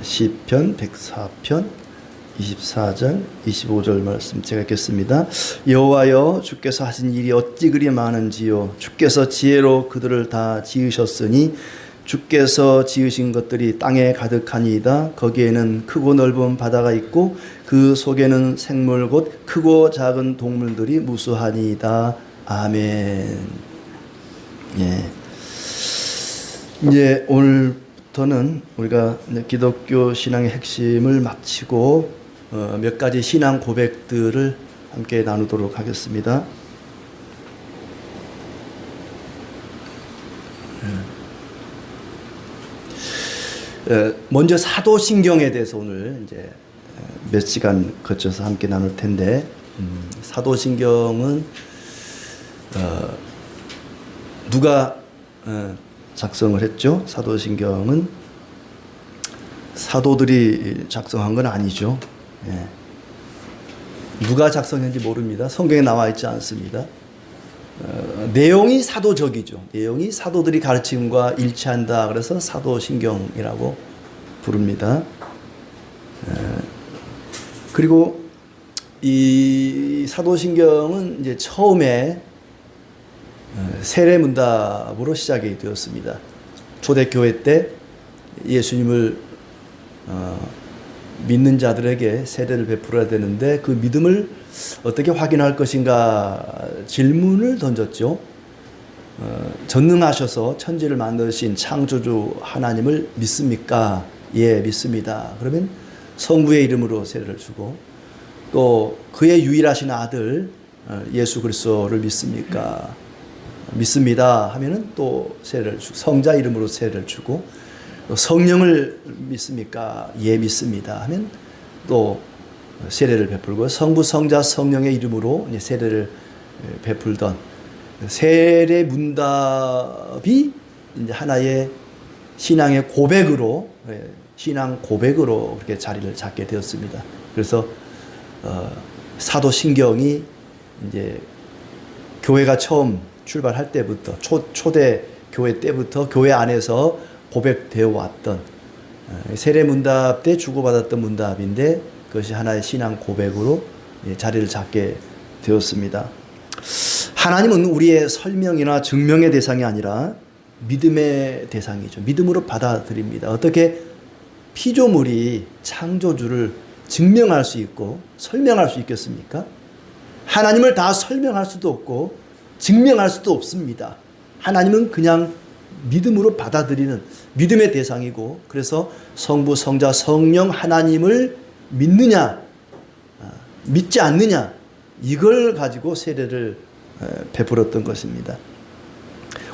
시편 104편 24절 25절 말씀 제가 읽겠습니다. 여호와여, 주께서 하신 일이 어찌 그리 많은지요. 주께서 지혜로 그들을 다 지으셨으니 주께서 지으신 것들이 땅에 가득하니이다. 거기에는 크고 넓은 바다가 있고 그 속에는 생물 곧 크고 작은 동물들이 무수하니이다. 아멘. 예. 이제 오늘부터는 우리가 기독교 신앙의 핵심을 마치고 몇 가지 신앙 고백들을 함께 나누도록 하겠습니다. 먼저 사도신경에 대해서 오늘 이제 몇 시간 거쳐서 함께 나눌 텐데, 사도신경은 누가 작성을 했죠? 사도신경은 사도들이 작성한 건 아니죠. 예. 누가 작성했는지 모릅니다. 성경에 나와 있지 않습니다. 내용이 사도적이죠. 내용이 사도들이 가르침과 일치한다. 그래서 사도신경이라고 부릅니다. 그리고 이 사도신경은 이제 처음에 세례문답으로 시작이 되었습니다. 초대교회 때 예수님을 믿는 자들에게 세례를 베풀어야 되는데 그 믿음을 어떻게 확인할 것인가 질문을 던졌죠. 전능하셔서 천지를 만드신 창조주 하나님을 믿습니까? 예, 믿습니다. 그러면 성부의 이름으로 세례를 주고, 또 그의 유일하신 아들 예수 그리스도를 믿습니까? 믿습니다 하면은 또 세례를 주고, 성자 이름으로 세례를 주고, 성령을 믿습니까? 예, 믿습니다 하면 또 세례를 베풀고, 성부, 성자, 성령의 이름으로 세례를 베풀던 세례 문답이 이제 하나의 신앙의 고백으로, 신앙 고백으로 그렇게 자리를 잡게 되었습니다. 그래서 사도신경이 이제 교회가 처음 출발할 때부터, 초대 교회 때부터 교회 안에서 고백되어 왔던 세례 문답 때 주고받았던 문답인데, 그것이 하나의 신앙 고백으로 자리를 잡게 되었습니다. 하나님은 우리의 설명이나 증명의 대상이 아니라 믿음의 대상이죠. 믿음으로 받아들입니다. 어떻게 피조물이 창조주를 증명할 수 있고 설명할 수 있겠습니까? 하나님을 다 설명할 수도 없고 증명할 수도 없습니다. 하나님은 그냥 믿음으로 받아들이는 믿음의 대상이고, 그래서 성부, 성자, 성령 하나님을 믿느냐 믿지 않느냐, 이걸 가지고 세례를 베풀었던 것입니다.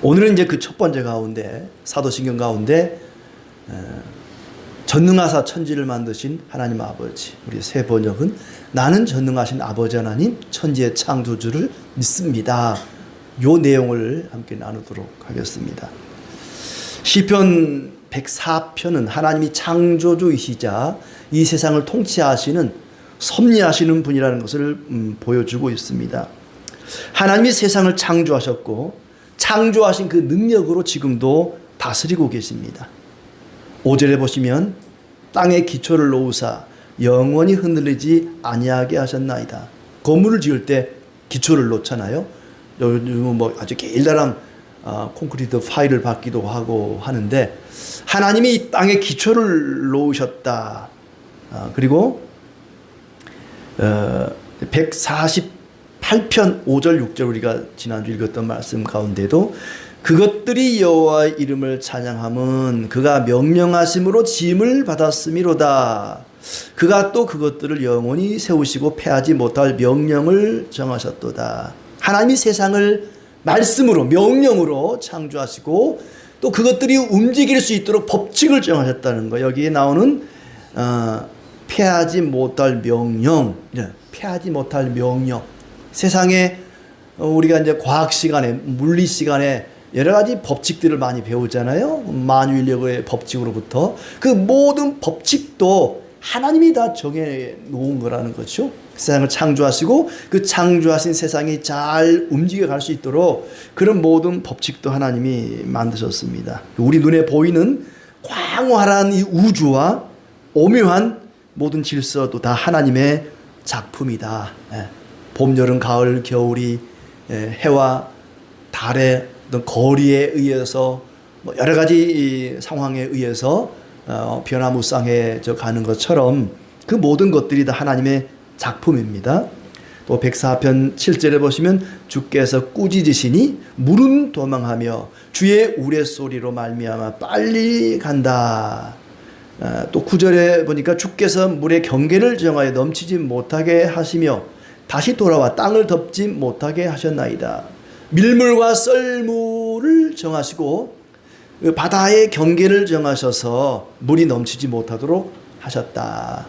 오늘은 이제 그 첫 번째 가운데, 사도신경 가운데 전능하사 천지를 만드신 하나님 아버지, 우리 새 번역은 나는 전능하신 아버지 하나님 천지의 창조주를 믿습니다. 요 내용을 함께 나누도록 하겠습니다. 시편 104편은 하나님이 창조주이시자 이 세상을 통치하시는 섭리하시는 분이라는 것을 보여주고 있습니다. 하나님이 세상을 창조하셨고 창조하신 그 능력으로 지금도 다스리고 계십니다. 5절에 보시면 땅에 기초를 놓으사 영원히 흔들리지 아니하게 하셨나이다. 건물을 지을 때 기초를 놓잖아요. 요즘은 뭐 아주 길다란 콘크리트 파일을 받기도 하고 하는데, 하나님이 이 땅에 기초를 놓으셨다. 그리고 148편 5절 6절 우리가 지난주 읽었던 말씀 가운데도 그것들이 여호와의 이름을 찬양함은 그가 명령하심으로 지음을 받았음이로다. 그가 또 그것들을 영원히 세우시고 패하지 못할 명령을 정하셨도다. 하나님이 세상을 말씀으로, 명령으로 창조하시고 또 그것들이 움직일 수 있도록 법칙을 정하셨다는 거. 여기에 나오는 패하지 못할 명령, 패하지 못할 명령. 세상에 우리가 이제 과학 시간에, 물리 시간에 여러 가지 법칙들을 많이 배우잖아요. 만유인력의 법칙으로부터 그 모든 법칙도 하나님이 다 정해 놓은 거라는 거죠. 세상을 창조하시고 그 창조하신 세상이 잘 움직여 갈 수 있도록 그런 모든 법칙도 하나님이 만드셨습니다. 우리 눈에 보이는 광활한 이 우주와 오묘한 모든 질서도 다 하나님의 작품이다. 봄, 여름, 가을, 겨울이 해와 달의 어떤 거리에 의해서 여러 가지 상황에 의해서 변화무쌍해져 가는 것처럼 그 모든 것들이 다 하나님의 작품입니다. 또 104편 7절에 보시면 주께서 꾸짖으시니 물은 도망하며 주의 우레소리로 말미암아 빨리 간다. 또 9절에 보니까 주께서 물의 경계를 정하여 넘치지 못하게 하시며 다시 돌아와 땅을 덮지 못하게 하셨나이다. 밀물과 썰물을 정하시고 바다의 경계를 정하셔서 물이 넘치지 못하도록 하셨다.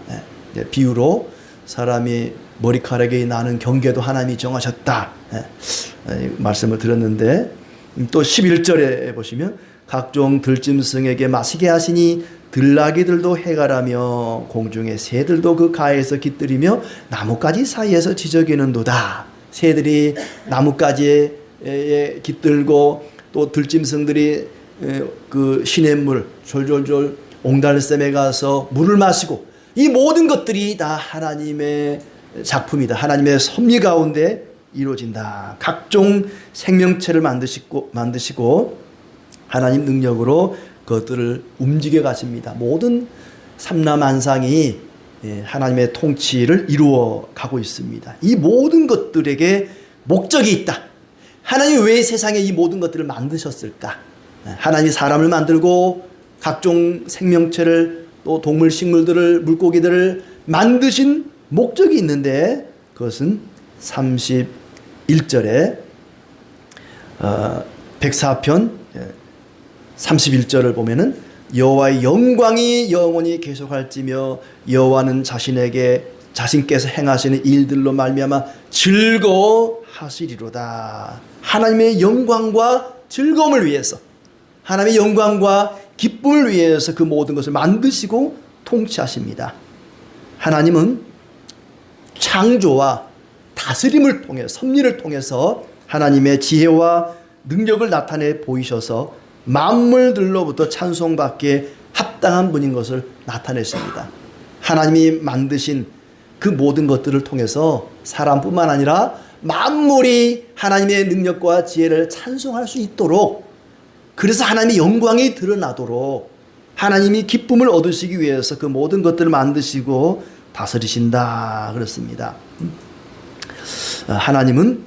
비유로 사람이 머리카락이 나는 경계도 하나님이 정하셨다. 말씀을 드렸는데 또 11절에 보시면 각종 들짐승에게 마시게 하시니 들나귀들도 해가라며 공중의 새들도 그 가에서 깃들이며 나뭇가지 사이에서 지저귀는도다. 새들이 나뭇가지에 깃들고 또 들짐승들이 그 시냇물 졸졸졸 옹달샘에 가서 물을 마시고 이 모든 것들이 다 하나님의 작품이다. 하나님의 섭리 가운데 이루어진다. 각종 생명체를 만드시고 하나님 능력으로 그것들을 움직여 가십니다. 모든 삼라만상이 하나님의 통치를 이루어 가고 있습니다. 이 모든 것들에게 목적이 있다. 하나님이 왜 세상에 이 모든 것들을 만드셨을까? 하나님이 사람을 만들고 각종 생명체를 또 동물, 식물들을, 물고기들을 만드신 목적이 있는데 그것은 31절에 104편 31절을 보면은 여호와의 영광이 영원히 계속할지며 여호와는 자신께서 행하시는 일들로 말미암아 즐거워하시리로다. 하나님의 영광과 즐거움을 위해서 하나님의 영광과 기쁨을 위해서 그 모든 것을 만드시고 통치하십니다. 하나님은 창조와 다스림을 통해 섭리를 통해서 하나님의 지혜와 능력을 나타내 보이셔서 만물들로부터 찬송받기에 합당한 분인 것을 나타내십니다. 하나님이 만드신 그 모든 것들을 통해서 사람뿐만 아니라 만물이 하나님의 능력과 지혜를 찬송할 수 있도록, 그래서 하나님의 영광이 드러나도록 하나님이 기쁨을 얻으시기 위해서 그 모든 것들을 만드시고 다스리신다 그렇습니다. 하나님은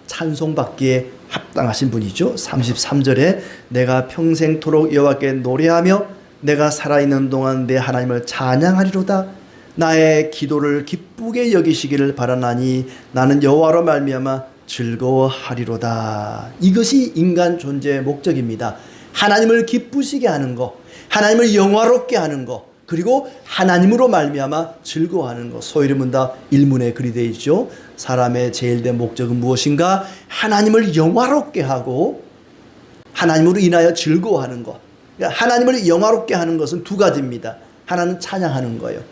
찬송받기에 합당하신 분이죠. 33절에 내가 평생토록 여호와께 노래하며 내가 살아있는 동안 내 하나님을 찬양하리로다. 나의 기도를 기쁘게 여기시기를 바라나니 나는 여호와로 말미암아 즐거워하리로다. 이것이 인간 존재의 목적입니다. 하나님을 기쁘시게 하는 것, 하나님을 영화롭게 하는 것, 그리고 하나님으로 말미암아 즐거워하는 것. 소위 묻다 일문에 글이 되어 있죠. 사람의 제일된 목적은 무엇인가? 하나님을 영화롭게 하고 하나님으로 인하여 즐거워하는 것. 그러니까 하나님을 영화롭게 하는 것은 두 가지입니다. 하나는 찬양하는 거예요.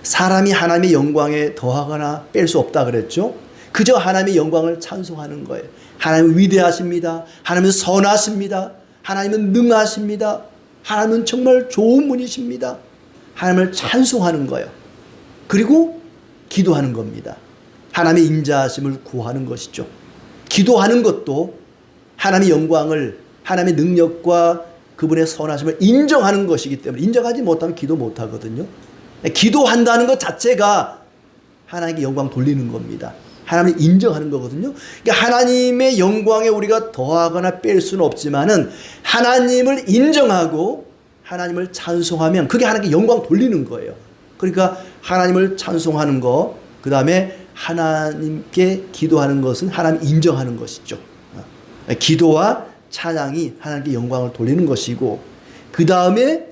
사람이 하나님의 영광에 더하거나 뺄 수 없다 그랬죠. 그저 하나님의 영광을 찬송하는 거예요. 하나님은 위대하십니다. 하나님은 선하십니다. 하나님은 능하십니다. 하나님은 정말 좋은 분이십니다. 하나님을 찬송하는 거예요. 그리고 기도하는 겁니다. 하나님의 인자하심을 구하는 것이죠. 기도하는 것도 하나님의 영광을, 하나님의 능력과 그분의 선하심을 인정하는 것이기 때문에, 인정하지 못하면 기도 못하거든요. 기도한다는 것 자체가 하나님께 영광 돌리는 겁니다. 하나님을 인정하는 거거든요. 그러니까 하나님의 영광에 우리가 더하거나 뺄 수는 없지만은 하나님을 인정하고 하나님을 찬송하면 그게 하나님께 영광 돌리는 거예요. 그러니까 하나님을 찬송하는 거, 그 다음에 하나님께 기도하는 것은 하나님 인정하는 것이죠. 기도와 찬양이 하나님께 영광을 돌리는 것이고, 그 다음에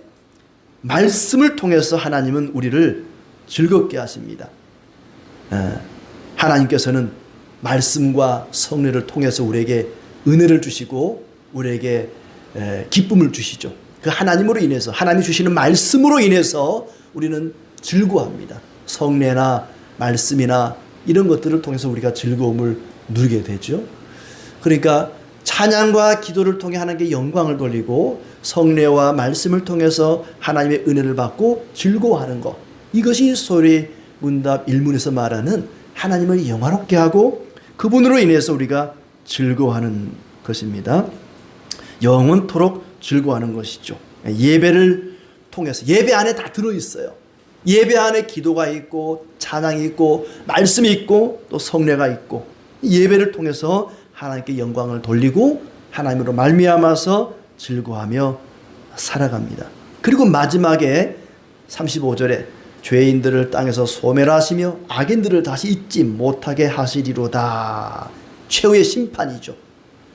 말씀을 통해서 하나님은 우리를 즐겁게 하십니다. 하나님께서는 말씀과 성례를 통해서 우리에게 은혜를 주시고 우리에게 기쁨을 주시죠. 그 하나님으로 인해서, 하나님이 주시는 말씀으로 인해서 우리는 즐거워합니다. 성례나 말씀이나 이런 것들을 통해서 우리가 즐거움을 누리게 되죠. 그러니까 찬양과 기도를 통해 하나님께 영광을 돌리고 성례와 말씀을 통해서 하나님의 은혜를 받고 즐거워하는 것. 이것이 소리 문답 1문에서 말하는 하나님을 영화롭게 하고 그분으로 인해서 우리가 즐거워하는 것입니다. 영원토록 즐거워하는 것이죠. 예배를 통해서 예배 안에 다 들어있어요. 예배 안에 기도가 있고 찬양이 있고 말씀이 있고 또 성례가 있고 예배를 통해서 하나님께 영광을 돌리고 하나님으로 말미암아서 즐거워하며 살아갑니다. 그리고 마지막에 35절에 죄인들을 땅에서 소멸하시며 악인들을 다시 잊지 못하게 하시리로다. 최후의 심판이죠.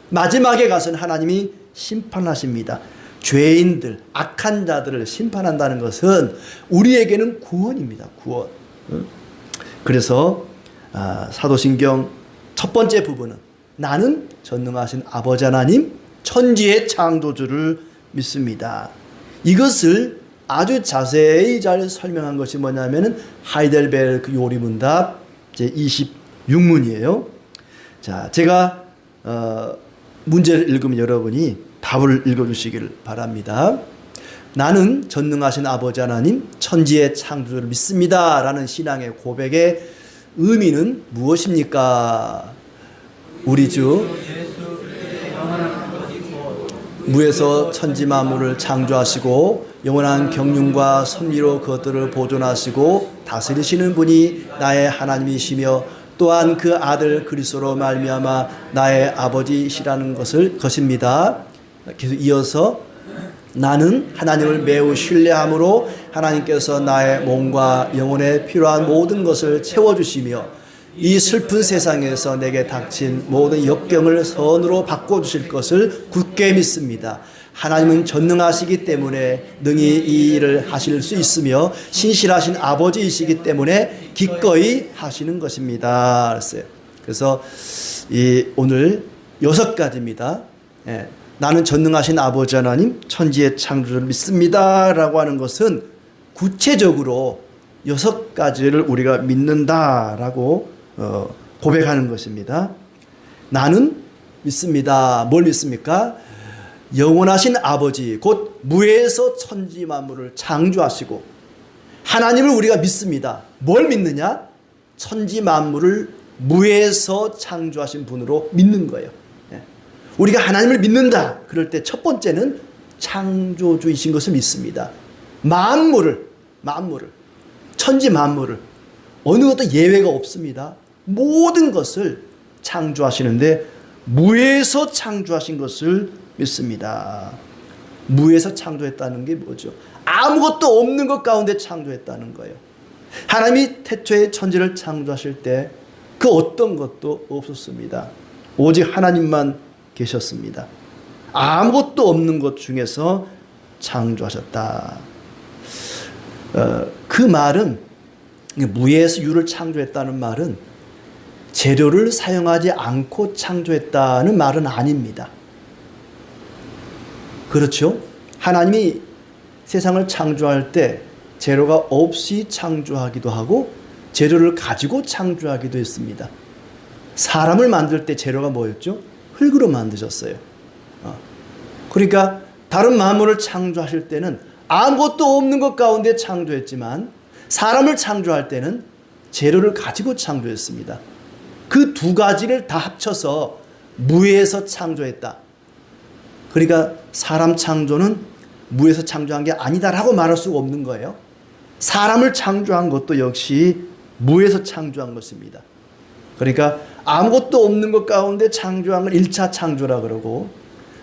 마지막에 가서는 하나님이 심판하십니다. 죄인들, 악한 자들을 심판한다는 것은 우리에게는 구원입니다. 구원. 그래서 사도신경 첫 번째 부분은 나는 전능하신 아버지 하나님 천지의 창조주를 믿습니다. 이것을 아주 자세히 잘 설명한 것이 뭐냐면은 하이델베르크 요리문답 제 26문이에요. 자, 제가 문제를 읽으면 여러분이 답을 읽어주시기를 바랍니다. 나는 전능하신 아버지 하나님 천지의 창조주를 믿습니다 라는 신앙의 고백의 의미는 무엇입니까? 우리 주 무에서 천지 만물을 창조하시고 영원한 경륜과 섭리로 그것들을 보존하시고 다스리시는 분이 나의 하나님이시며 또한 그 아들 그리스도로 말미암아 나의 아버지시라는 것입니다. 계속 이어서 나는 하나님을 매우 신뢰함으로 하나님께서 나의 몸과 영혼에 필요한 모든 것을 채워주시며 이 슬픈 세상에서 내게 닥친 모든 역경을 선으로 바꿔주실 것을 굳게 믿습니다. 하나님은 전능하시기 때문에 능히 이 일을 하실 수 있으며 신실하신 아버지이시기 때문에 기꺼이 하시는 것입니다. 그래서 오늘 6가지입니다. 나는 전능하신 아버지 하나님 천지의 창조주를 믿습니다 라고 하는 것은 구체적으로 6가지를 우리가 믿는다라고 고백하는 것입니다. 나는 믿습니다. 뭘 믿습니까? 영원하신 아버지 곧 무에서 천지 만물을 창조하시고 하나님을 우리가 믿습니다. 뭘 믿느냐? 천지 만물을 무에서 창조하신 분으로 믿는 거예요. 우리가 하나님을 믿는다. 그럴 때 첫 번째는 창조주이신 것을 믿습니다. 만물을 천지 만물을 어느 것도 예외가 없습니다. 모든 것을 창조하시는데 무에서 창조하신 것을 믿습니다. 무에서 창조했다는 게 뭐죠? 아무것도 없는 것 가운데 창조했다는 거예요. 하나님이 태초에 천지를 창조하실 때 그 어떤 것도 없었습니다. 오직 하나님만 계셨습니다. 아무것도 없는 것 중에서 창조하셨다. 그 말은 무에서 유를 창조했다는 말은 재료를 사용하지 않고 창조했다는 말은 아닙니다. 그렇죠? 하나님이 세상을 창조할 때 재료가 없이 창조하기도 하고 재료를 가지고 창조하기도 했습니다. 사람을 만들 때 재료가 뭐였죠? 흙으로 만드셨어요. 그러니까 다른 만물을 창조하실 때는 아무것도 없는 것 가운데 창조했지만 사람을 창조할 때는 재료를 가지고 창조했습니다. 그 두 가지를 다 합쳐서 무에서 창조했다. 그러니까 사람 창조는 무에서 창조한 게 아니다라고 말할 수가 없는 거예요. 사람을 창조한 것도 역시 무에서 창조한 것입니다. 그러니까 아무것도 없는 것 가운데 창조한 걸 1차 창조라 그러고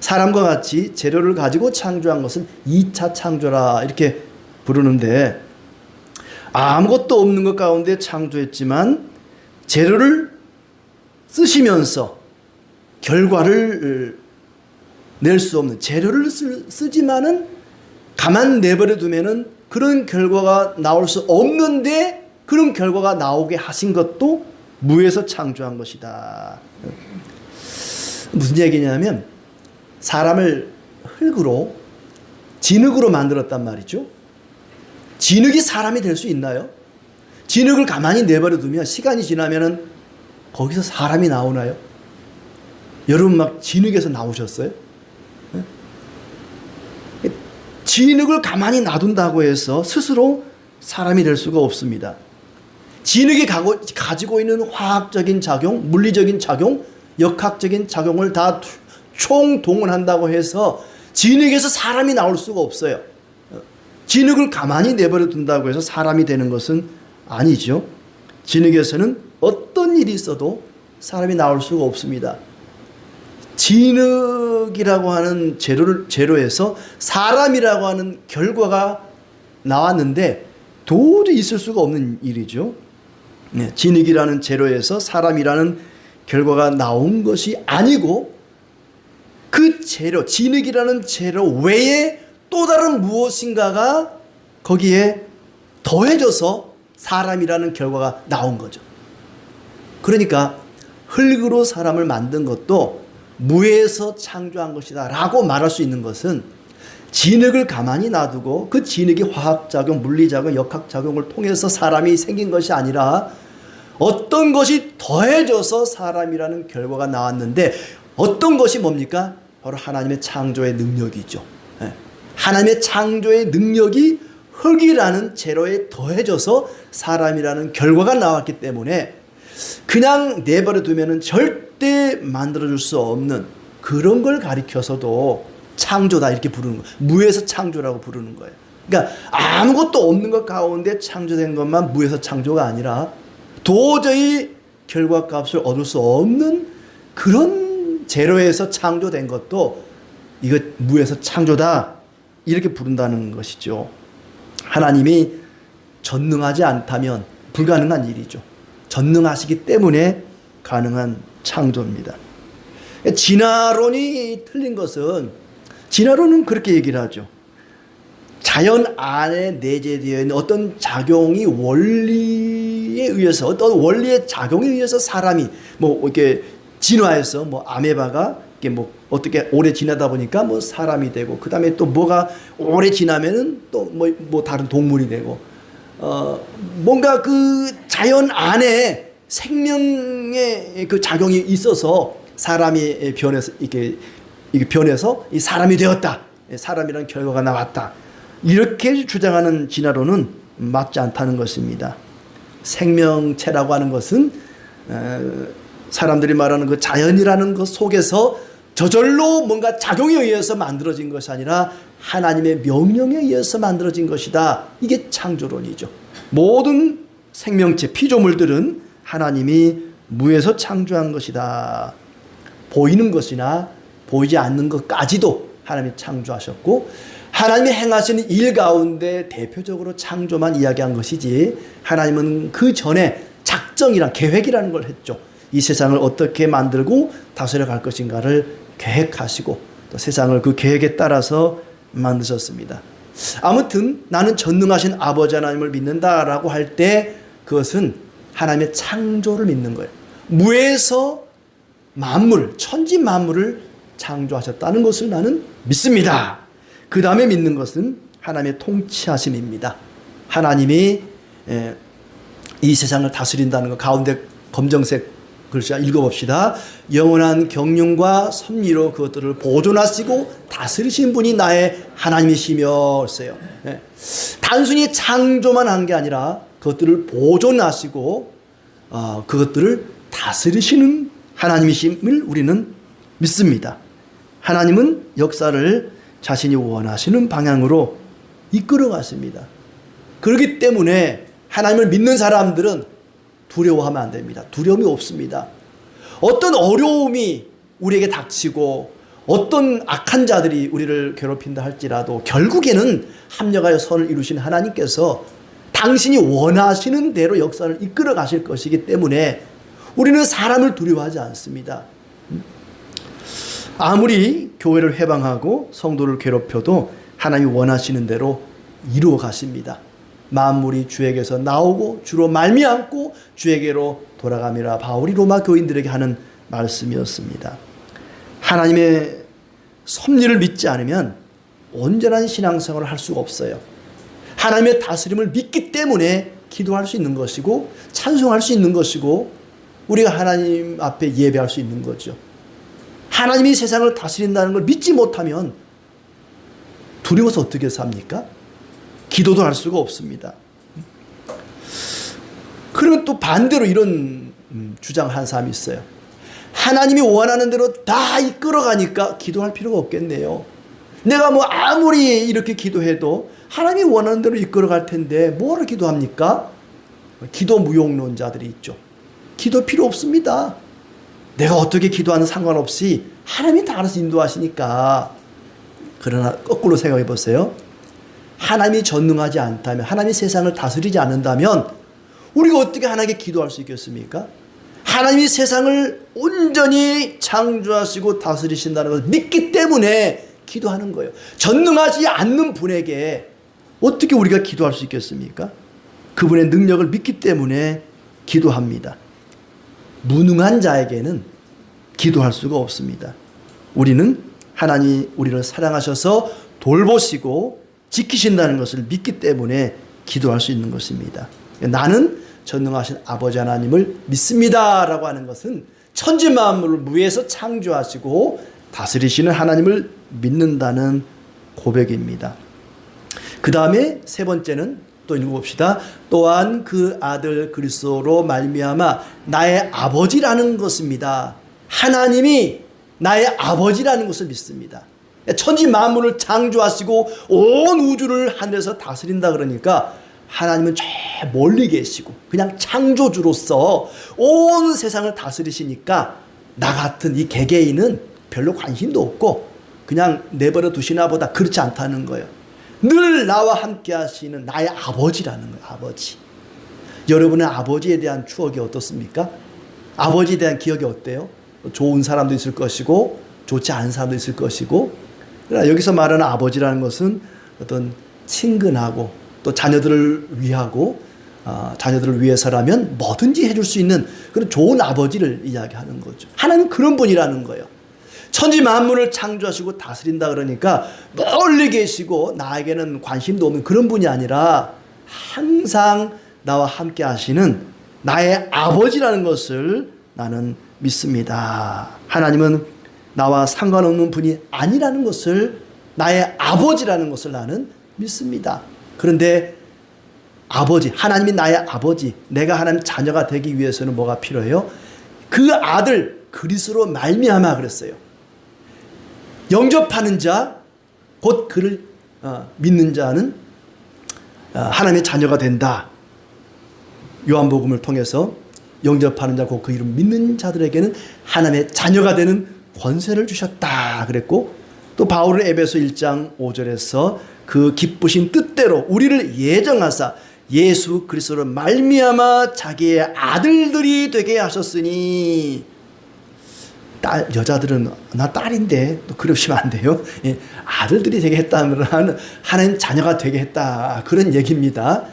사람과 같이 재료를 가지고 창조한 것은 2차 창조라 이렇게 부르는데 아무것도 없는 것 가운데 창조했지만 재료를 쓰시면서 결과를 낼 수 없는 재료를 쓰지만은 가만 내버려 두면은 그런 결과가 나올 수 없는데 그런 결과가 나오게 하신 것도 무에서 창조한 것이다. 무슨 얘기냐면 사람을 흙으로 진흙으로 만들었단 말이죠. 진흙이 사람이 될 수 있나요? 진흙을 가만히 내버려 두면 시간이 지나면은 거기서 사람이 나오나요? 여러분 막 진흙에서 나오셨어요? 진흙을 가만히 놔둔다고 해서 스스로 사람이 될 수가 없습니다. 진흙이 가지고 있는 화학적인 작용, 물리적인 작용, 역학적인 작용을 다 총동원한다고 해서 진흙에서 사람이 나올 수가 없어요. 진흙을 가만히 내버려 둔다고 해서 사람이 되는 것은 아니죠. 진흙에서는 어떤 일이 있어도 사람이 나올 수가 없습니다. 진흙이라고 하는 재료에서 사람이라고 하는 결과가 나왔는데 도저히 있을 수가 없는 일이죠. 네, 진흙이라는 재료에서 사람이라는 결과가 나온 것이 아니고 그 재료, 진흙이라는 재료 외에 또 다른 무엇인가가 거기에 더해져서 사람이라는 결과가 나온 거죠. 그러니까 흙으로 사람을 만든 것도 무에서 창조한 것이다 라고 말할 수 있는 것은 진흙을 가만히 놔두고 그 진흙이 화학작용, 물리작용, 역학작용을 통해서 사람이 생긴 것이 아니라 어떤 것이 더해져서 사람이라는 결과가 나왔는데 어떤 것이 뭡니까? 바로 하나님의 창조의 능력이죠. 하나님의 창조의 능력이 흙이라는 재료에 더해져서 사람이라는 결과가 나왔기 때문에 그냥 내버려 두면은 절대 만들어줄 수 없는 그런 걸 가리켜서도 창조다 이렇게 부르는 거예요. 무에서 창조라고 부르는 거예요. 그러니까 아무것도 없는 것 가운데 창조된 것만 무에서 창조가 아니라 도저히 결과값을 얻을 수 없는 그런 재료에서 창조된 것도 이거 무에서 창조다 이렇게 부른다는 것이죠. 하나님이 전능하지 않다면 불가능한 일이죠. 전능하시기 때문에 가능한 창조입니다. 진화론이 틀린 것은 진화론은 그렇게 얘기를 하죠. 자연 안에 내재되어 있는 어떤 작용이 원리에 의해서 어떤 원리의 작용에 의해서 사람이 뭐 이렇게 진화해서 뭐 아메바가 이렇게 뭐 어떻게 오래 지나다 보니까 뭐 사람이 되고 그 다음에 또 뭐가 오래 지나면은 또 뭐 다른 동물이 되고 뭔가 그 자연 안에 생명의 그 작용이 있어서 사람이 변해서 이게 변해서 이 사람이 되었다. 사람이란 결과가 나왔다. 이렇게 주장하는 진화론은 맞지 않다는 것입니다. 생명체라고 하는 것은 사람들이 말하는 그 자연이라는 것 속에서 저절로 뭔가 작용에 의해서 만들어진 것이 아니라 하나님의 명령에 의해서 만들어진 것이다. 이게 창조론이죠. 모든 생명체, 피조물들은 하나님이 무에서 창조한 것이다. 보이는 것이나 보이지 않는 것까지도 하나님이 창조하셨고 하나님이 행하시는 일 가운데 대표적으로 창조만 이야기한 것이지 하나님은 그 전에 작정이란 계획이라는 걸 했죠. 이 세상을 어떻게 만들고 다스려 갈 것인가를 계획하시고 또 세상을 그 계획에 따라서 만드셨습니다. 아무튼 나는 전능하신 아버지 하나님을 믿는다라고 할 때 그것은 하나님의 창조를 믿는 거예요. 무에서 만물, 천지 만물을 창조하셨다는 것을 나는 믿습니다. 그 다음에 믿는 것은 하나님의 통치하심입니다. 하나님이 이 세상을 다스린다는 것 가운데 검정색 글씨 읽어봅시다. 영원한 경륜과 섭리로 그것들을 보존하시고 다스리신 분이 나의 하나님이시며 했어요. 단순히 창조만 한 게 아니라 그것들을 보존하시고 그것들을 다스리시는 하나님이심을 우리는 믿습니다. 하나님은 역사를 자신이 원하시는 방향으로 이끌어 가십니다. 그렇기 때문에 하나님을 믿는 사람들은 두려워하면 안 됩니다. 두려움이 없습니다. 어떤 어려움이 우리에게 닥치고 어떤 악한 자들이 우리를 괴롭힌다 할지라도 결국에는 합력하여 선을 이루신 하나님께서 당신이 원하시는 대로 역사를 이끌어 가실 것이기 때문에 우리는 사람을 두려워하지 않습니다. 아무리 교회를 회방하고 성도를 괴롭혀도 하나님이 원하시는 대로 이루어 가십니다. 만물이 주에게서 나오고 주로 말미암고 주에게로 돌아감이라 바울이 로마 교인들에게 하는 말씀이었습니다. 하나님의 섭리를 믿지 않으면 온전한 신앙생활을 할 수가 없어요. 하나님의 다스림을 믿기 때문에 기도할 수 있는 것이고 찬송할 수 있는 것이고 우리가 하나님 앞에 예배할 수 있는 거죠. 하나님이 세상을 다스린다는 걸 믿지 못하면 두려워서 어떻게 삽니까? 기도도 할 수가 없습니다. 그러면 또 반대로 이런 주장한 사람이 있어요. 하나님이 원하는 대로 다 이끌어가니까 기도할 필요가 없겠네요. 내가 뭐 아무리 이렇게 기도해도 하나님이 원하는 대로 이끌어갈 텐데 뭐하러 기도합니까? 기도 무용론자들이 있죠. 기도 필요 없습니다. 내가 어떻게 기도하는 상관없이 하나님이 다 알아서 인도하시니까. 그러나 거꾸로 생각해 보세요. 하나님이 전능하지 않다면, 하나님이 세상을 다스리지 않는다면 우리가 어떻게 하나님께 기도할 수 있겠습니까? 하나님이 세상을 온전히 창조하시고 다스리신다는 것을 믿기 때문에 기도하는 거예요. 전능하지 않는 분에게 어떻게 우리가 기도할 수 있겠습니까? 그분의 능력을 믿기 때문에 기도합니다. 무능한 자에게는 기도할 수가 없습니다. 우리는 하나님이 우리를 사랑하셔서 돌보시고 지키신다는 것을 믿기 때문에 기도할 수 있는 것입니다. 나는 전능하신 아버지 하나님을 믿습니다 라고 하는 것은 천지 만물을 무에서 창조하시고 다스리시는 하나님을 믿는다는 고백입니다. 그 다음에 세 번째는 또 읽어봅시다. 또한 그 아들 그리스도로 말미암아 나의 아버지라는 것입니다. 하나님이 나의 아버지라는 것을 믿습니다. 천지 만물을 창조하시고 온 우주를 하늘에서 다스린다 그러니까 하나님은 저 멀리 계시고 그냥 창조주로서 온 세상을 다스리시니까 나 같은 이 개개인은 별로 관심도 없고 그냥 내버려 두시나 보다. 그렇지 않다는 거예요. 늘 나와 함께 하시는 나의 아버지라는 거예요. 아버지. 여러분의 아버지에 대한 추억이 어떻습니까? 아버지에 대한 기억이 어때요? 좋은 사람도 있을 것이고 좋지 않은 사람도 있을 것이고, 그러나 여기서 말하는 아버지라는 것은 어떤 친근하고 또 자녀들을 위하고 자녀들을 위해서라면 뭐든지 해줄 수 있는 그런 좋은 아버지를 이야기하는 거죠. 하나님은 그런 분이라는 거예요. 천지 만물을 창조하시고 다스린다 그러니까 멀리 계시고 나에게는 관심도 없는 그런 분이 아니라 항상 나와 함께 하시는 나의 아버지라는 것을 나는 믿습니다. 하나님은 나와 상관없는 분이 아니라는 것을, 나의 아버지라는 것을 나는 믿습니다. 그런데 아버지, 하나님이 나의 아버지, 내가 하나님 자녀가 되기 위해서는 뭐가 필요해요? 그 아들 그리스도로 말미암아 그랬어요. 영접하는 자, 곧 그를 믿는 자는 하나님의 자녀가 된다. 요한복음을 통해서 영접하는 자, 곧 그 이름 믿는 자들에게는 하나님의 자녀가 되는 권세를 주셨다 그랬고, 또 바울은 에베소 1장 5절에서 그 기쁘신 뜻대로 우리를 예정하사 예수 그리스도로 말미암아 자기의 아들들이 되게 하셨으니, 여자들은 나 딸인데 또 그러시면 안 돼요. 예, 아들들이 되게 했다면 하나님 자녀가 되게 했다, 그런 얘기입니다.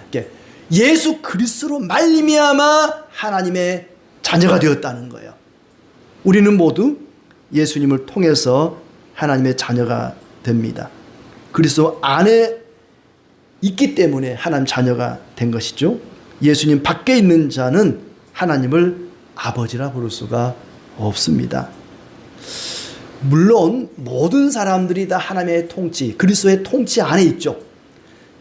예수 그리스도로 말미암아 하나님의 자녀가 되었다는 거예요. 우리는 모두 예수님을 통해서 하나님의 자녀가 됩니다. 그리스도 안에 있기 때문에 하나님 자녀가 된 것이죠. 예수님 밖에 있는 자는 하나님을 아버지라 부를 수가 없습니다. 물론 모든 사람들이 다 하나님의 통치, 그리스도의 통치 안에 있죠.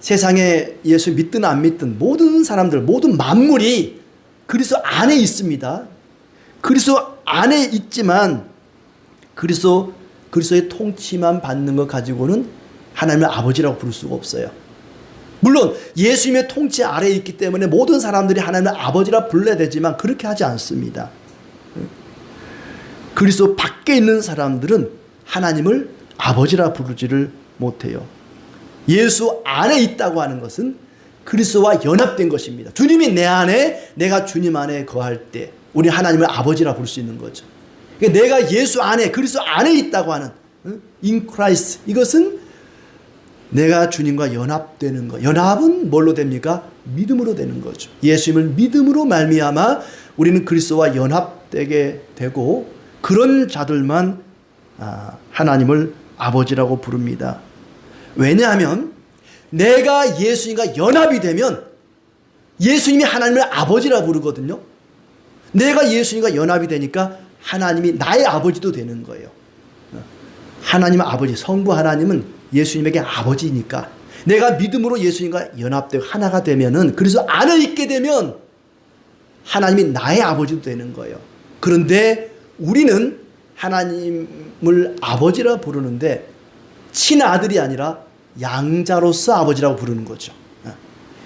세상에 예수 믿든 안 믿든 모든 사람들, 모든 만물이 그리스도 안에 있습니다. 그리스도 안에 있지만 그리스도의 통치만 받는 것 가지고는 하나님의 아버지라고 부를 수가 없어요. 물론 예수님의 통치 아래에 있기 때문에 모든 사람들이 하나님의 아버지라 불러야 되지만 그렇게 하지 않습니다. 그리스도 밖에 있는 사람들은 하나님을 아버지라 부르지를 못해요. 예수 안에 있다고 하는 것은 그리스도와 연합된 것입니다. 주님이 내 안에, 내가 주님 안에 거할 때 우리 하나님을 아버지라 부를 수 있는 거죠. 그러니까 내가 예수 안에, 그리스도 안에 있다고 하는 in Christ, 이것은 내가 주님과 연합되는 것. 연합은 뭘로 됩니까? 믿음으로 되는 거죠. 예수님을 믿음으로 말미암아 우리는 그리스도와 연합되게 되고, 그런 자들만 하나님을 아버지라고 부릅니다. 왜냐하면 내가 예수님과 연합이 되면 예수님이 하나님을 아버지라 부르거든요. 내가 예수님과 연합이 되니까 하나님이 나의 아버지도 되는 거예요. 하나님 아버지, 성부 하나님은 예수님에게 아버지니까 내가 믿음으로 예수님과 연합되고 하나가 되면은, 그래서 안에 있게 되면 하나님이 나의 아버지도 되는 거예요. 그런데 우리는 하나님을 아버지라 부르는데 친아들이 아니라 양자로서 아버지라고 부르는 거죠.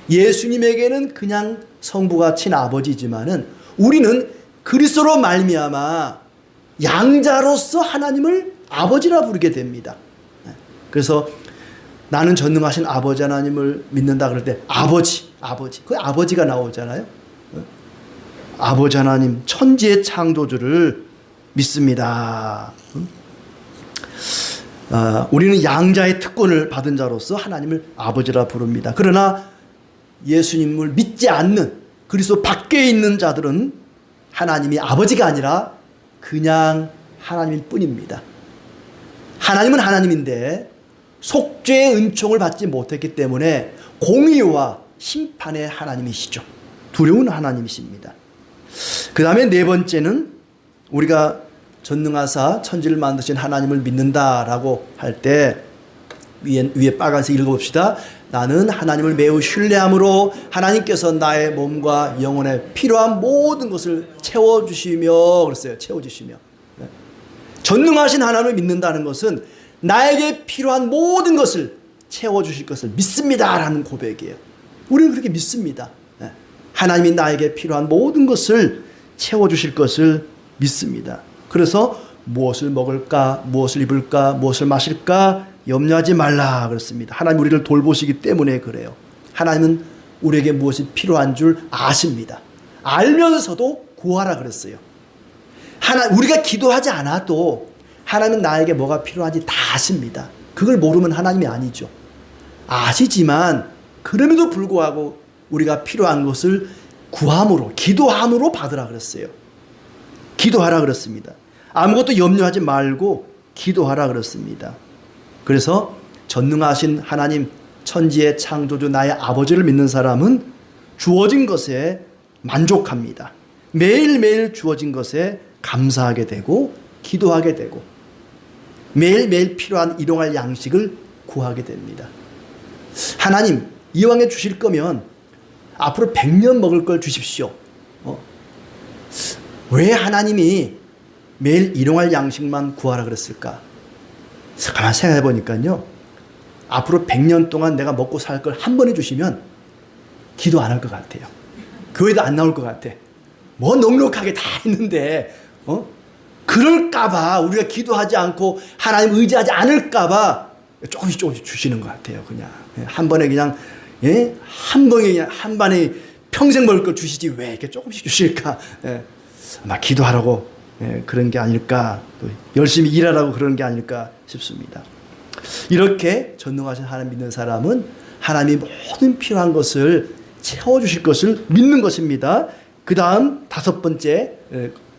예수님에게는 그냥 성부가 친아버지지만은 우리는 그리스도로 말미암아 양자로서 하나님을 아버지라 부르게 됩니다. 그래서 나는 전능하신 아버지 하나님을 믿는다 그럴 때 아버지 그 아버지가 나오잖아요. 아버지 하나님 천지의 창조주를 믿습니다. 우리는 양자의 특권을 받은 자로서 하나님을 아버지라 부릅니다. 그러나 예수님을 믿지 않는 그리스도 밖에 있는 자들은 하나님이 아버지가 아니라 그냥 하나님일 뿐입니다. 하나님은 하나님인데 속죄의 은총을 받지 못했기 때문에 공의와 심판의 하나님이시죠. 두려운 하나님이십니다. 그 다음에 네 번째는 우리가 전능하사 천지를 만드신 하나님을 믿는다라고 할 때 위에 빨간색 읽어봅시다. 나는 하나님을 매우 신뢰함으로 하나님께서 나의 몸과 영혼에 필요한 모든 것을 채워주시며 그랬어요. 채워주시며. 전능하신 하나님을 믿는다는 것은 나에게 필요한 모든 것을 채워주실 것을 믿습니다라는 고백이에요. 우리는 그렇게 믿습니다. 하나님이 나에게 필요한 모든 것을 채워주실 것을 믿습니다. 그래서 무엇을 먹을까, 무엇을 입을까, 무엇을 마실까 염려하지 말라 그랬습니다. 하나님 우리를 돌보시기 때문에 그래요. 하나님은 우리에게 무엇이 필요한 줄 아십니다. 알면서도 구하라 그랬어요. 우리가 기도하지 않아도 하나님은 나에게 뭐가 필요한지 다 아십니다. 그걸 모르면 하나님이 아니죠. 아시지만 그럼에도 불구하고 우리가 필요한 것을 구함으로, 기도함으로 받으라 그랬어요. 기도하라 그랬습니다. 아무것도 염려하지 말고 기도하라 그랬습니다. 그래서 전능하신 하나님, 천지의 창조주 나의 아버지를 믿는 사람은 주어진 것에 만족합니다. 매일매일 주어진 것에 감사하게 되고 기도하게 되고 매일매일 필요한 일용할 양식을 구하게 됩니다. 하나님 이왕에 주실 거면 앞으로 100년 먹을 걸 주십시오. 왜 하나님이 매일 일용할 양식만 구하라 그랬을까? 가만히 생각해 보니까요, 앞으로 100년 동안 내가 먹고 살 걸 한 번에 주시면 기도 안 할 것 같아요. 교회도 안 나올 것 같아. 뭐 넉넉하게 다 있는데 그럴까봐 우리가 기도하지 않고 하나님 의지하지 않을까봐 조금씩 주시는 것 같아요. 그냥 한 번에 그냥 한 번에 그냥 한 번에 평생 먹을 걸 주시지 왜 이렇게 조금씩 주실까? 아마 기도하라고 그런 게 아닐까, 또 열심히 일하라고 그런 게 아닐까 싶습니다. 이렇게 전능하신 하나님 믿는 사람은 하나님이 모든 필요한 것을 채워주실 것을 믿는 것입니다. 그 다음 다섯 번째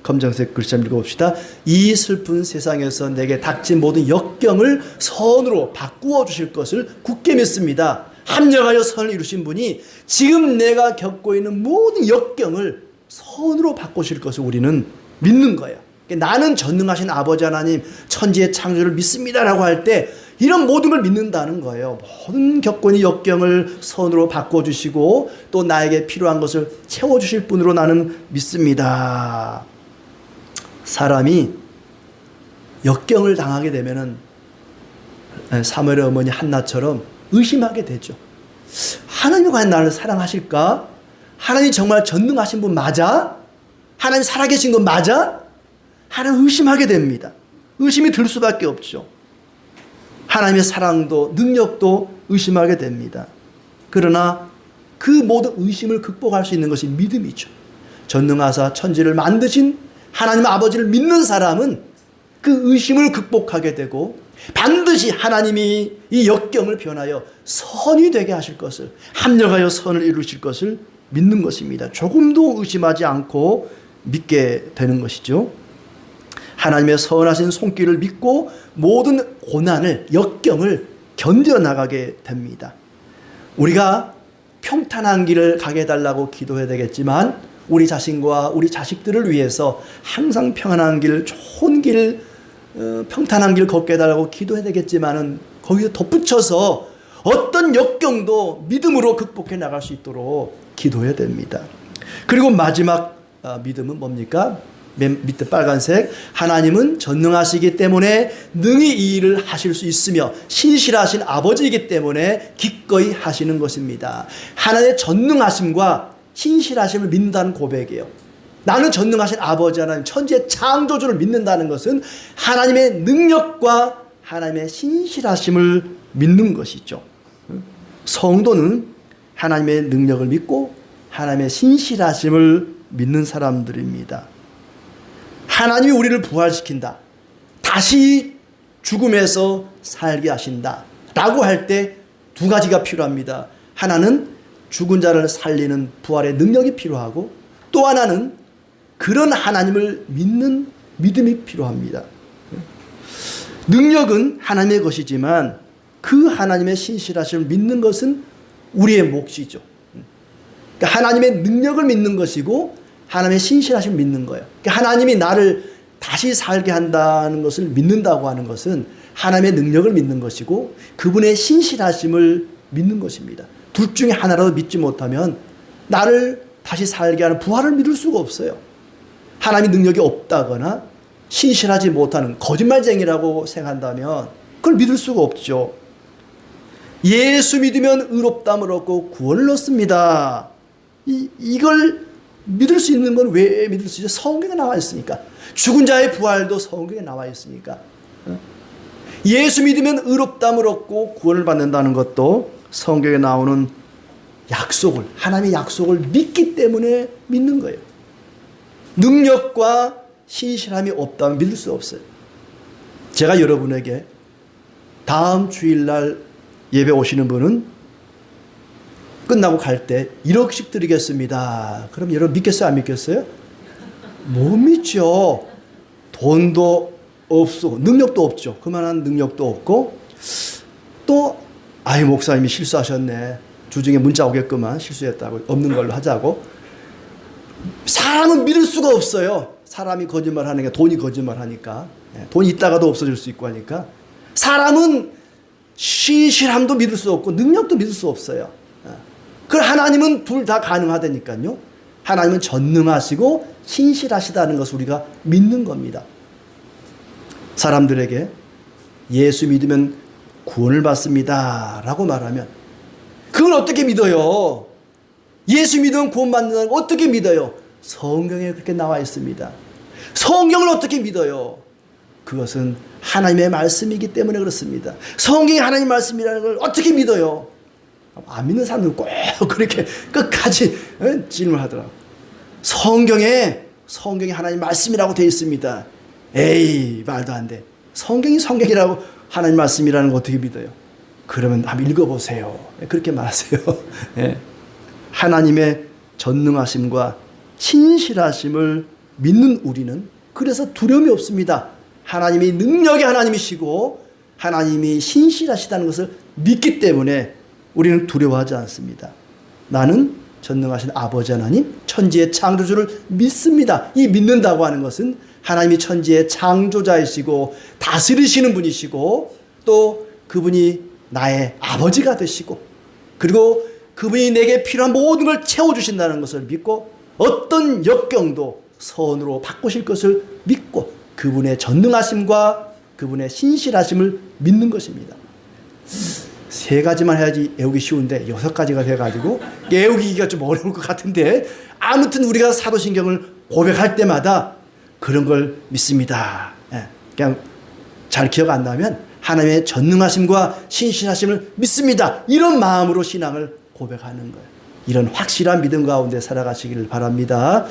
검정색 글씨 한번 읽어봅시다. 이 슬픈 세상에서 내게 닥친 모든 역경을 선으로 바꾸어 주실 것을 굳게 믿습니다. 합력하여 선을 이루신 분이 지금 내가 겪고 있는 모든 역경을 선으로 바꾸실 것을 우리는 믿는 거예요. 나는 전능하신 아버지 하나님 천지의 창조를 믿습니다라고 할 때 이런 모든 걸 믿는다는 거예요. 모든 겪고 있는 역경을 선으로 바꿔주시고 또 나에게 필요한 것을 채워주실 분으로 나는 믿습니다. 사람이 역경을 당하게 되면은 사무엘의 어머니 한나처럼 의심하게 되죠. 하나님이 과연 나를 사랑하실까? 하나님이 정말 전능하신 분 맞아? 하나님 살아계신 건 맞아? 하나님 의심하게 됩니다. 의심이 들 수밖에 없죠. 하나님의 사랑도 능력도 의심하게 됩니다. 그러나 그 모든 의심을 극복할 수 있는 것이 믿음이죠. 전능하사 천지를 만드신 하나님 아버지를 믿는 사람은 그 의심을 극복하게 되고 반드시 하나님이 이 역경을 변하여 선이 되게 하실 것을, 합력하여 선을 이루실 것을 믿는 것입니다. 조금도 의심하지 않고 믿게 되는 것이죠. 하나님의 선하신 손길을 믿고 모든 고난을, 역경을 견뎌나가게 됩니다. 우리가 평탄한 길을 가게 해달라고 기도해야 되겠지만 우리 자신과 우리 자식들을 위해서 항상 평안한 길, 좋은 길, 평탄한 길 걷게 해달라고 기도해야 되겠지만은 거기에 덧붙여서 어떤 역경도 믿음으로 극복해 나갈 수 있도록 기도해야 됩니다. 그리고 마지막 믿음은 뭡니까? 맨 밑에 빨간색, 하나님은 전능하시기 때문에 능히 이 일을 하실 수 있으며 신실하신 아버지이기 때문에 기꺼이 하시는 것입니다. 하나님의 전능하심과 신실하심을 믿는다는 고백이에요. 나는 전능하신 아버지 하나님, 천지의 창조주를 믿는다는 것은 하나님의 능력과 하나님의 신실하심을 믿는 것이죠. 성도는 하나님의 능력을 믿고 하나님의 신실하심을 믿는 사람들입니다. 하나님이 우리를 부활시킨다, 다시 죽음에서 살게 하신다 라고 할 때 두 가지가 필요합니다. 하나는 죽은 자를 살리는 부활의 능력이 필요하고, 또 하나는 그런 하나님을 믿는 믿음이 필요합니다. 능력은 하나님의 것이지만 그 하나님의 신실하심을 믿는 것은 우리의 몫이죠. 그러니까 하나님의 능력을 믿는 것이고 하나님의 신실하심을 믿는 거예요. 그러니까 하나님이 나를 다시 살게 한다는 것을 믿는다고 하는 것은 하나님의 능력을 믿는 것이고 그분의 신실하심을 믿는 것입니다. 둘 중에 하나라도 믿지 못하면 나를 다시 살게 하는 부활을 믿을 수가 없어요. 하나님의 능력이 없다거나 신실하지 못하는 거짓말쟁이라고 생각한다면 그걸 믿을 수가 없죠. 예수 믿으면 의롭다함을 얻고 구원을 얻습니다. 이걸 믿을 수 있는 건 왜 믿을 수 있죠? 성경에 나와 있으니까. 죽은 자의 부활도 성경에 나와 있으니까. 예수 믿으면 의롭다함을 얻고 구원을 받는다는 것도 성경에 나오는 약속을, 하나님의 약속을 믿기 때문에 믿는 거예요. 능력과 신실함이 없다면 믿을 수 없어요. 제가 여러분에게 다음 주일날 예배 오시는 분은 끝나고 갈 때 1억씩 드리겠습니다. 그럼 여러분 믿겠어요? 안 믿겠어요? 못 믿죠. 돈도 없고 능력도 없죠. 그만한 능력도 없고 또 아이 목사님이 실수하셨네. 주중에 문자 오겠구만. 실수했다고. 없는 걸로 하자고. 사람은 믿을 수가 없어요. 사람이 거짓말하는 게 돈이 거짓말하니까. 돈이 있다가도 없어질 수 있고 하니까. 사람은 신실함도 믿을 수 없고 능력도 믿을 수 없어요. 그 하나님은 둘 다 가능하다니까요. 하나님은 전능하시고 신실하시다는 것을 우리가 믿는 겁니다. 사람들에게 예수 믿으면 구원을 받습니다 라고 말하면 그걸 어떻게 믿어요? 예수 믿으면 구원 받는다는 걸 어떻게 믿어요? 성경에 그렇게 나와 있습니다. 성경을 어떻게 믿어요? 그것은 하나님의 말씀이기 때문에 그렇습니다. 성경이 하나님의 말씀이라는 걸 어떻게 믿어요? 안 믿는 사람들은 꼭 그렇게 끝까지 질문하더라고요. 성경에 하나님 말씀이라고 되어 있습니다. 에이, 말도 안 돼. 성경이 성경이라고 하나님 말씀이라는 거 어떻게 믿어요? 그러면 한번 읽어보세요. 그렇게 말하세요. 네. 하나님의 전능하심과 신실하심을 믿는 우리는 그래서 두려움이 없습니다. 하나님이 능력의 하나님이시고 하나님이 신실하시다는 것을 믿기 때문에 우리는 두려워하지 않습니다. 나는 전능하신 아버지 하나님, 천지의 창조주를 믿습니다. 이 믿는다고 하는 것은 하나님이 천지의 창조자이시고 다스리시는 분이시고 또 그분이 나의 아버지가 되시고 그리고 그분이 내게 필요한 모든 걸 채워주신다는 것을 믿고 어떤 역경도 선으로 바꾸실 것을 믿고 그분의 전능하심과 그분의 신실하심을 믿는 것입니다. 세 가지만 해야지 외우기 쉬운데 6가지가 돼가지고 외우기가 좀 어려울 것 같은데 아무튼 우리가 사도신경을 고백할 때마다 그런 걸 믿습니다. 그냥 잘 기억 안 나면 하나님의 전능하심과 신실하심을 믿습니다. 이런 마음으로 신앙을 고백하는 거예요. 이런 확실한 믿음 가운데 살아가시기를 바랍니다.